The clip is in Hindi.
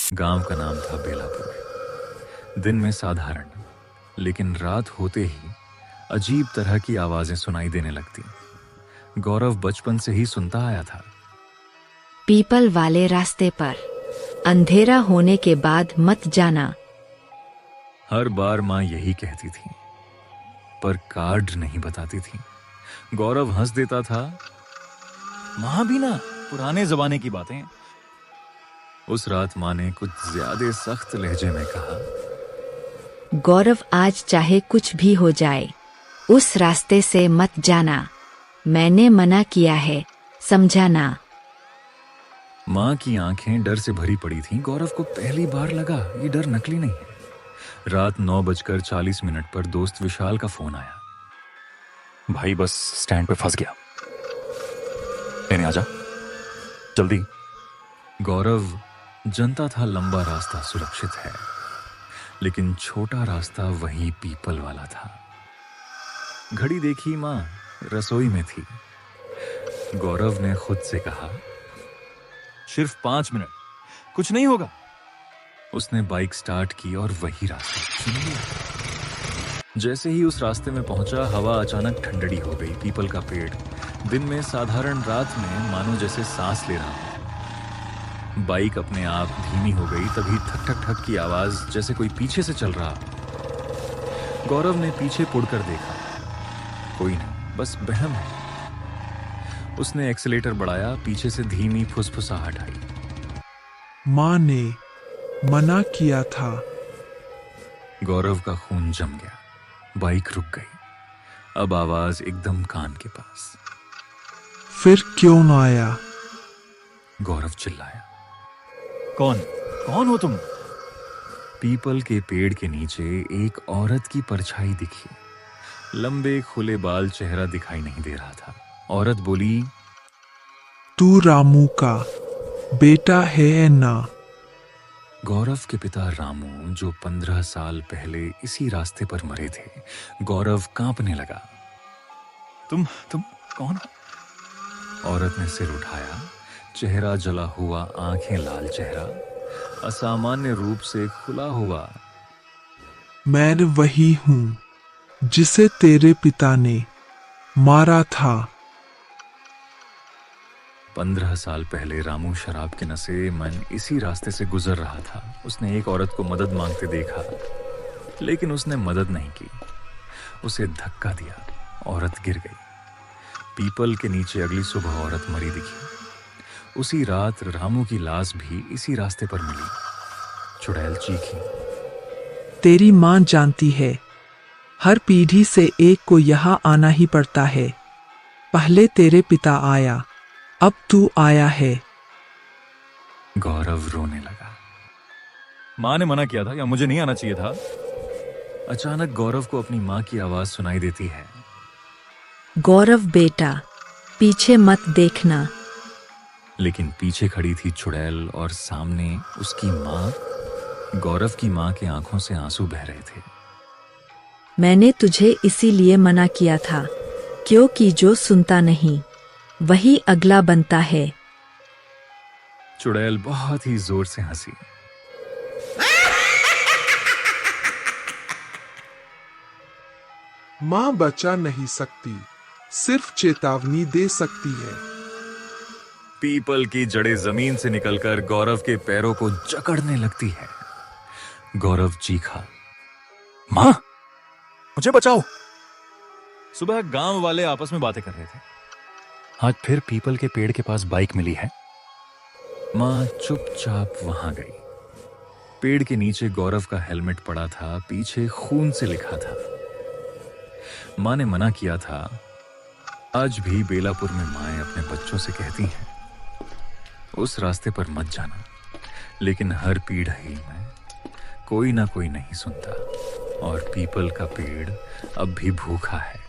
गांव का नाम था बेलापुर। दिन में साधारण, लेकिन रात होते ही अजीब तरह की आवाजें सुनाई देने लगती। गौरव बचपन से ही सुनता आया था। पीपल वाले रास्ते पर अंधेरा होने के बाद मत जाना। हर बार माँ यही कहती थी, पर कार्ड नहीं बताती थी। गौरव हंस देता था, माँ भी ना, पुराने जमाने की बातें। उस रात माँ ने कुछ ज्यादा सख्त लहजे में कहा, गौरव, आज चाहे कुछ भी हो जाए उस रास्ते से मत जाना। मैंने मना किया है, समझा ना? माँ की आंखें डर से भरी पड़ी थीं। गौरव को पहली बार लगा ये डर नकली नहीं है। रात 9:40 पर दोस्त विशाल का फोन आया। भाई बस स्टैंड पे फंस गया, लेने आजा जल्दी। गौरव जानता था लंबा रास्ता सुरक्षित है, लेकिन छोटा रास्ता वही पीपल वाला था। घड़ी देखी, माँ रसोई में थी। गौरव ने खुद से कहा, सिर्फ 5 मिनट, कुछ नहीं होगा। उसने बाइक स्टार्ट की और वही रास्ता चुन लिया। जैसे ही उस रास्ते में पहुंचा, हवा अचानक ठंडड़ी हो गई। पीपल का पेड़ दिन में साधारण, रात में मानो जैसे सांस ले रहा हो। बाइक अपने आप धीमी हो गई। तभी ठक ठक ठक की आवाज, जैसे कोई पीछे से चल रहा। गौरव ने पीछे मुड़कर देखा, कोई नहीं, बस वहम है। उसने एक्सीलेटर बढ़ाया। पीछे से धीमी फुसफुसाहट आई, माँ ने मना किया था। गौरव का खून जम गया। बाइक रुक गई। अब आवाज एकदम कान के पास। फिर क्यों न आया? गौरव चिल्लाया, कौन कौन हो तुम? पीपल के पेड़ के नीचे एक औरत की परछाई दिखी। लंबे खुले बाल, चेहरा दिखाई नहीं दे रहा था। औरत बोली, तू रामू का बेटा है ना? गौरव के पिता रामू, जो 15 साल पहले इसी रास्ते पर मरे थे। गौरव कांपने लगा। तुम कौन हो? औरत ने सिर उठाया। चेहरा जला हुआ, आंखें लाल, चेहरा असामान्य रूप से खुला हुआ। मैं वही हूं जिसे तेरे पिता ने मारा था। 15 साल पहले रामू शराब के नशे में इसी रास्ते से गुजर रहा था। उसने एक औरत को मदद मांगते देखा, लेकिन उसने मदद नहीं की। उसे धक्का दिया, औरत गिर गई। पीपल के नीचे अगली सुबह औरत मरी दिखी। उसी रात रामू की लाश भी इसी रास्ते पर मिली। चुड़ैल चीखी, तेरी माँ जानती है, हर पीढ़ी से एक को यहाँ आना ही पड़ता है। पहले तेरे पिता आया, अब तू आया है। गौरव रोने लगा। माँ ने मना किया था, या मुझे नहीं आना चाहिए था? अचानक गौरव को अपनी माँ की आवाज सुनाई देती है, गौरव बेटा, पीछे मत देखना। लेकिन पीछे खड़ी थी चुड़ैल और सामने उसकी माँ। गौरव की माँ के आंखों से आंसू बह रहे थे। मैंने तुझे इसीलिए मना किया था, क्योंकि जो सुनता नहीं वही अगला बनता है। चुड़ैल बहुत ही जोर से हंसी। माँ बचा नहीं सकती, सिर्फ चेतावनी दे सकती है। पीपल की जड़ें जमीन से निकलकर गौरव के पैरों को जकड़ने लगती है। गौरव चीखा, माँ मुझे बचाओ। सुबह गांव वाले आपस में बातें कर रहे थे। आज फिर पीपल के पेड़ के पास बाइक मिली है। माँ चुपचाप वहां गई। पेड़ के नीचे गौरव का हेलमेट पड़ा था, पीछे खून से लिखा था। माँ ने मना किया था। आज भी बेलापुर में माएं अपने बच्चों से कहती हैं, उस रास्ते पर मत जाना। लेकिन हर पीढ़ी में कोई ना कोई नहीं सुनता, और पीपल का पेड़ अब भी भूखा है।